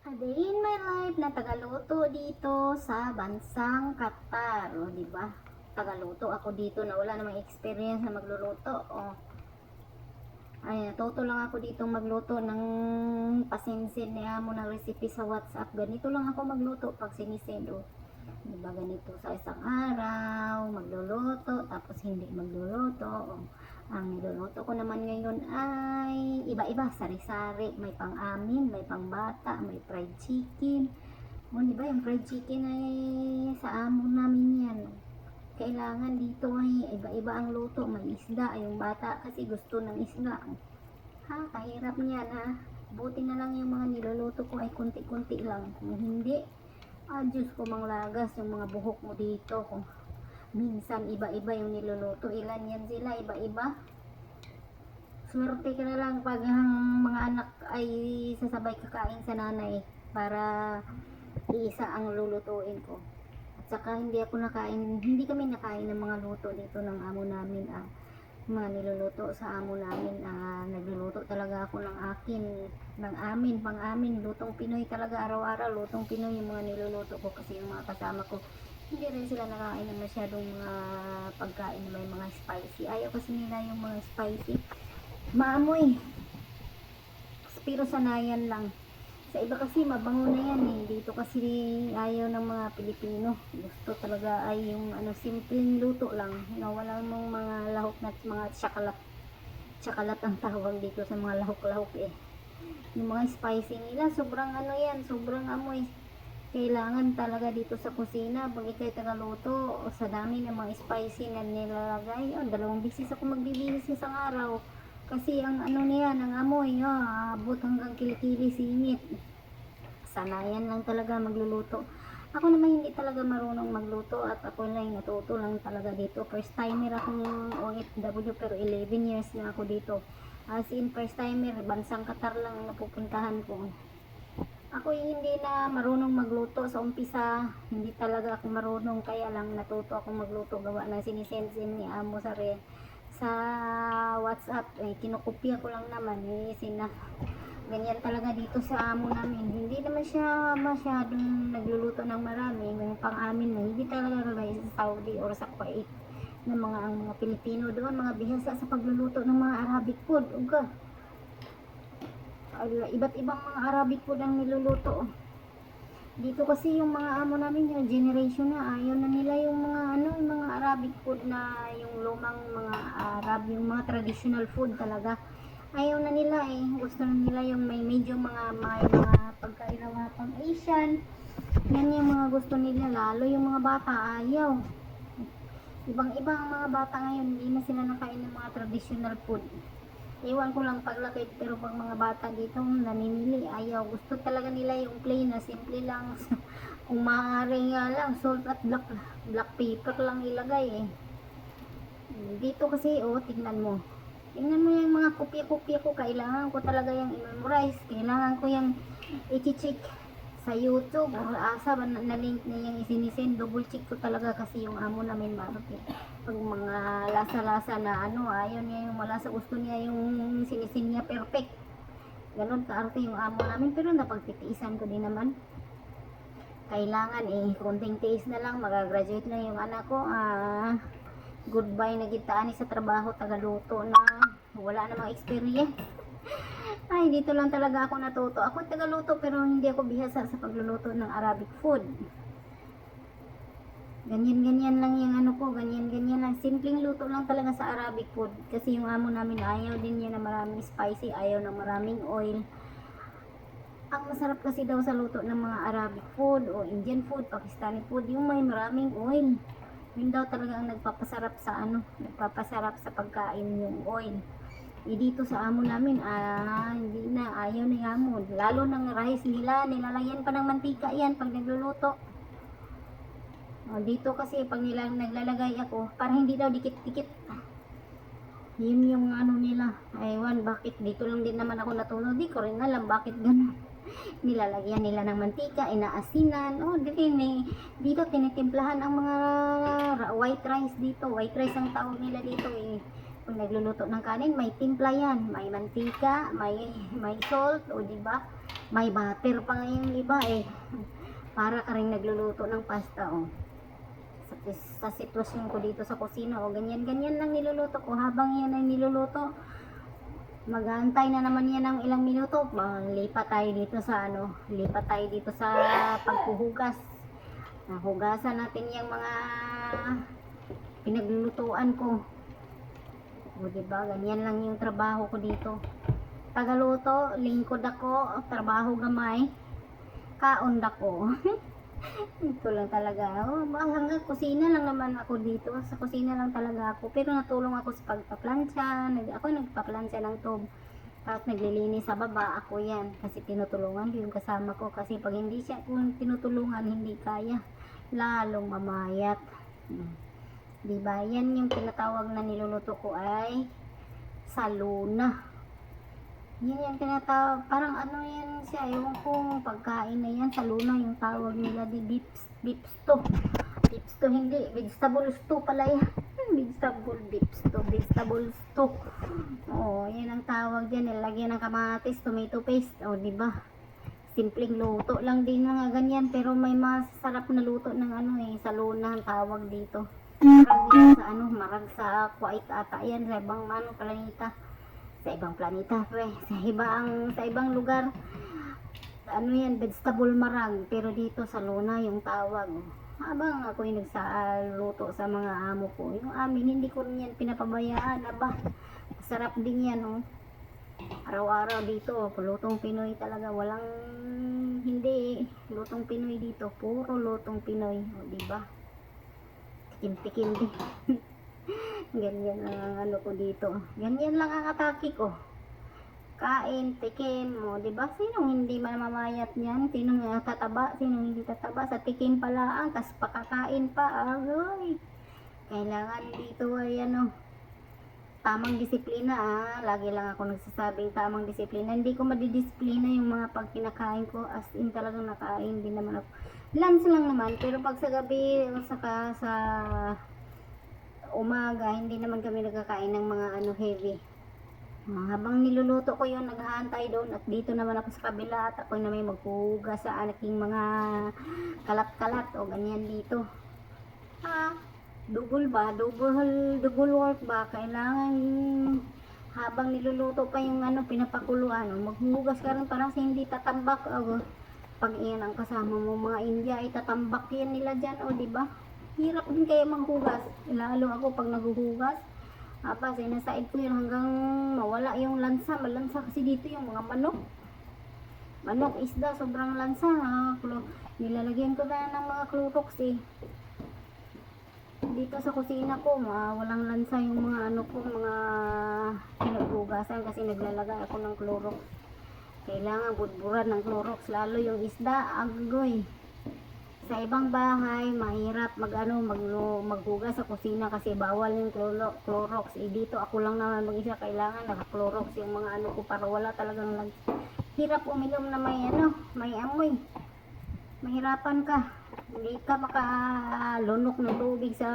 A day in my life na tagaluto dito sa bansang Qatar, o di ba? Tagaluto ako dito na wala namang experience na magluluto. O ay natuto lang ako dito magluto ng pasinsin niya mo ng recipe sa WhatsApp. Ganito lang ako magluto pag sinisend. O diba ganito sa isang araw magluluto tapos hindi magluluto. Ang niluluto ko naman ngayon ay iba-iba, sari-sari, may pang-amin, may pang-bata, may fried chicken. O diba yung fried chicken ay sa amo namin yan. Kailangan dito ay iba-iba ang luto, may isda, yung bata kasi gusto ng isda. Ha, kahirap niyan ha. Buti na lang yung mga niluluto ko ay kunti-kunti lang. Kung hindi, Diyos ko manglagas yung mga buhok mo dito. Kung minsan iba-iba yung niluluto, ilan yan sila, iba-iba. Swerte ka na lang pag ang mga anak ay sasabay kakain sa nanay para iisa ang lulutuin ko. At saka hindi kami nakain ng mga luto dito ng amo namin. Mga niluluto sa amo namin, nagluluto talaga ako ng amin, pang-amin, lutong Pinoy talaga, araw-araw lutong Pinoy yung mga niluluto ko kasi yung mga kasama ko hindi rin sila nakain ng masyadong mga pagkain na may mga spicy. Ayaw kasi nila yung mga spicy, maamoy, pero sanayan lang. Sa iba kasi mabango na yan eh, dito kasi ayaw ng mga Pilipino, gusto talaga ay yung simpleng luto lang, wala mong mga lahok na mga tsakalat ang tawag dito sa mga lahok-lahok eh. Yung mga spicy nila sobrang sobrang amoy. Kailangan talaga dito sa kusina pag ikay tagaluto sa dami ng mga spicy na nilalagay, 2 bisis ako magbibihis isang araw kasi ang niyan, ang amoy, abot hanggang kilikili singit. Sanayan lang talaga magluluto. Ako naman hindi talaga marunong magluto at ako lang natuto lang talaga dito. First timer akong OFW pero 11 years na ako dito. As in first timer, bansang Qatar lang napupuntahan ko. Ako hindi na marunong magluto sa umpisa, hindi talaga ako marunong, kaya lang natuto akong magluto gawa ng sinisend ni amo sa WhatsApp, kinokopya ko lang naman ganyan talaga dito sa amo namin. Hindi naman siya masyadong nagluluto ng marami, yung pang-amin na hindi talaga kagaya sa Saudi or sa Kuwait na ang mga Pilipino doon, mga bihasa sa pagluluto ng mga Arabic food. Iba't ibang mga Arabic food ang niluluto. Dito kasi yung mga amo namin, yung generation na, ayaw na nila yung mga yung mga Arabic food na yung lumang mga Arab, yung mga traditional food talaga. Ayaw na nila eh. Gusto na nila yung may medyo mga pagkain na pang Asian. Yan yung mga gusto nila, lalo yung mga bata ayaw. Ibang-ibang mga bata ngayon, hindi na sila nakain ng mga traditional food. Iwan ko lang paglaki, pero pag mga bata dito namimili, ayaw, gusto talaga nila yung plain na simple lang. Kung maaari nga lang salt at black pepper lang ilagay eh. Dito kasi tingnan mo yung mga kopya-kopya ko, kailangan ko talaga yung i-memorize, kailangan ko yung i-check sa YouTube o asa na link na yung isinisend, double check ko talaga kasi yung amo namin marupit. Pag mga lasa-lasa na ayaw niya yung malasa, gusto niya yung sinisin niya perfect. Ganon kaarte yung amo namin, pero napagtitiisan ko din naman. Kailangan konting tiis na lang, magagraduate na yung anak ko. Goodbye na gitaan sa trabaho, tagaluto na wala namang experience. Ay, dito lang talaga ako natuto. Ako tagaluto pero hindi ako bihasa sa pagluluto ng Arabic food. Ganyan-ganyan lang yung ganyan-ganyan lang. Simpleng luto lang talaga sa Arabic food. Kasi yung amo namin ayaw din niya na maraming spicy, ayaw na maraming oil. Ang masarap kasi daw sa luto ng mga Arabic food o Indian food, Pakistani food, yung may maraming oil. Yun daw talaga ang nagpapasarap sa pagkain, yung oil. Dito sa amo namin, hindi na, ayaw na yung amo. Lalo ng rice nila, nilalagyan pa ng mantika yan pag nagluluto. Dito kasi pag naglalagay ako, para hindi daw dikit-dikit. Yun yung nila. Aywan, bakit dito lang din naman ako natulog. Di ko rin alam bakit ganun. Nilalagyan nila ng mantika, inaasinan. Dito tinitimplahan ang mga white rice dito. White rice ang tawag nila dito eh. Pag nagluluto ng kanin, may timpla yan. May mantika, may salt, diba? May butter pa nga yung iba eh. Para ka rin nagluluto ng pasta oh. Sa sitwasyon ko dito sa kusina o ganyan-ganyan lang niluluto ko. Habang yan ay niluluto, mag-aantay na naman yan ng ilang minuto. Lipat tayo dito sa paghuhugas. Hugasan natin yung mga pinaglulutuan ko. O diba, ganyan lang yung trabaho ko dito. Tagaluto, lingkod ako, trabaho gamay, kaon dako. Ito lang talaga. Hanggang kusina lang naman ako dito. Sa kusina lang talaga ako. Pero natulong ako sa pagpaplansya. Ako nagpaplansya ng tub. Tapos naglilinis sa baba. Ako yan. Kasi tinutulungan ko yung kasama ko. Kasi pag hindi siya kung tinutulungan, hindi kaya. Lalong mamayat. Diba? Yan yung tinatawag na niluluto ko ay saluna. Yan yung tinatawag, parang ano yan siya, ewan kong pagkain na yan, saluna yung tawag nila di beef stew, hindi, vegetable stew pala yan. Vegetable stew. Oo, yan ang tawag dyan, nilagyan ng kamatis, tomato paste, o diba? Simpleng luto lang din mga ganyan, pero may masarap na luto ng ano eh, saluna ang tawag dito. Marag yan sa ano, marag sa Kuwait ata yan, sa ibang ano, planeta. Sa ibang lugar ano yan, vegetable marag, pero dito sa luna yung tawag. Habang ako yung nagsaluto sa mga amo ko, yung amin hindi ko rin yan pinapabayaan. Sarap din yan oh. Araw-araw dito lutong Pinoy talaga, walang hindi lutong Pinoy dito, puro lutong Pinoy o diba, tikim-tikim din. Ganyan lang ang ano ko dito. Ganyan lang ang atake ko. Kain, tikim mo, diba? Sinong hindi mamamayat niyan? Sinong tataba? Sinong hindi tataba? Sa tikim pala ang, kas pakakain pa. Agoy! Kailangan dito ay ano, tamang disiplina Lagi lang ako nagsasabing tamang disiplina. Hindi ko madidisiplina yung mga pag kinakain ko. As in talagang nakain din naman ako. Lunch lang naman. Pero pag sa gabi, saka sa umaga, hindi naman kami nagkakain ng mga ano heavy. Habang niluluto ko yun, naghahantay doon at dito naman ako sa kabila at ako na may maghugas sa aking mga kalat-kalat o ganyan dito. Double work ba? Kailangan habang niluluto pa yung ano, pinapakuluan maghugas ka rin para hindi tatambak. Pag iyan ang kasama mo mga India, ay tatambak yan nila dyan diba? Hirap din kaya maghugas. Lalo ako pag naghuhugas. Sinasaid ko yun hanggang mawala yung lansa. Malansa kasi dito yung mga manok, isda, sobrang lansa. Nilalagyan ko na ng mga Clorox dito sa kusina ko. Walang lansa yung mga ano ko, mga pinaghugasan kasi naglalagay ako ng Clorox. Kailangan budburan ng Clorox. Lalo yung isda, agoy. Sa ibang bahay, mahirap maghugas sa kusina kasi bawal yung Clorox. Dito ako lang naman mag-isa, kailangan naka-Clorox yung mga ano ko para wala talagang hirap uminom na may amoy. Mahirapan ka. Hindi ka makalunok ng tubig sa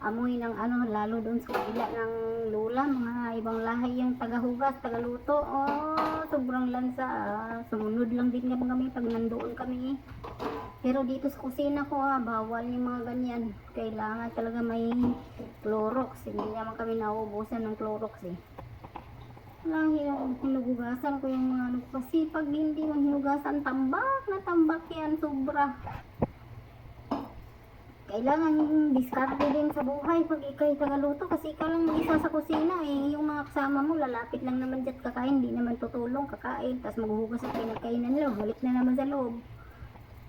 amoy ng ano, lalo doon sa kabila ng lula, mga ibang lahi yung tagahugas, tagaluto. Sobrang lansa. Sumunod lang din kami pag nandoon kami Pero dito sa kusina ko bawal yung mga ganyan. Kailangan talaga may Clorox. Hindi naman kami nauubusan ng Clorox Lang hinugasan ko yung mga ano kasi pag hindi mo hinugasan, tambak yan sobra. Kailangan diskarte din sa buhay pag ikay tagaluto kasi ikaw lang mag-isa sa kusina yung mga kasama mo lalapit lang naman dyan kakain, hindi naman tutulong kakain, tapos maghuhugas sa pinagkainan nila, balik na naman sa loob.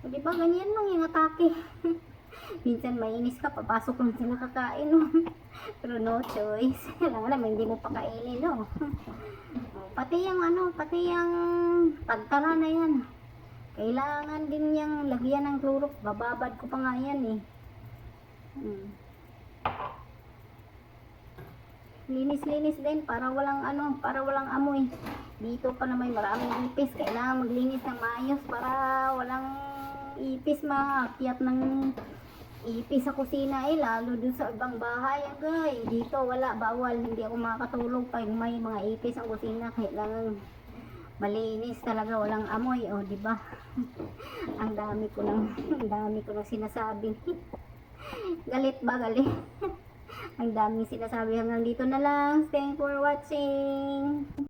Diba ganyan lang yung atake. Minsan mainis ka, papasok lang sila kakain pero no choice. Kailangan naman hindi mo pakainin pati yung pagtara na yan, kailangan din yung lagyan ng Clorox. Bababad ko pa nga yan linis din para walang amoy. Dito pa na may maraming ipis, kailangan maglinis ng maayos para walang ipis, maakyat ng ipis sa kusina lalo dun sa ibang bahay dito wala, bawal, hindi ako makakatulog pag may mga ipis ang kusina. Kailangan malinis talaga, walang amoy, oh, di ba? Ang dami ko nang sinasabi. Galit ba, galit? Ang daming sinasabi. Hanggang dito na lang. Thanks for watching.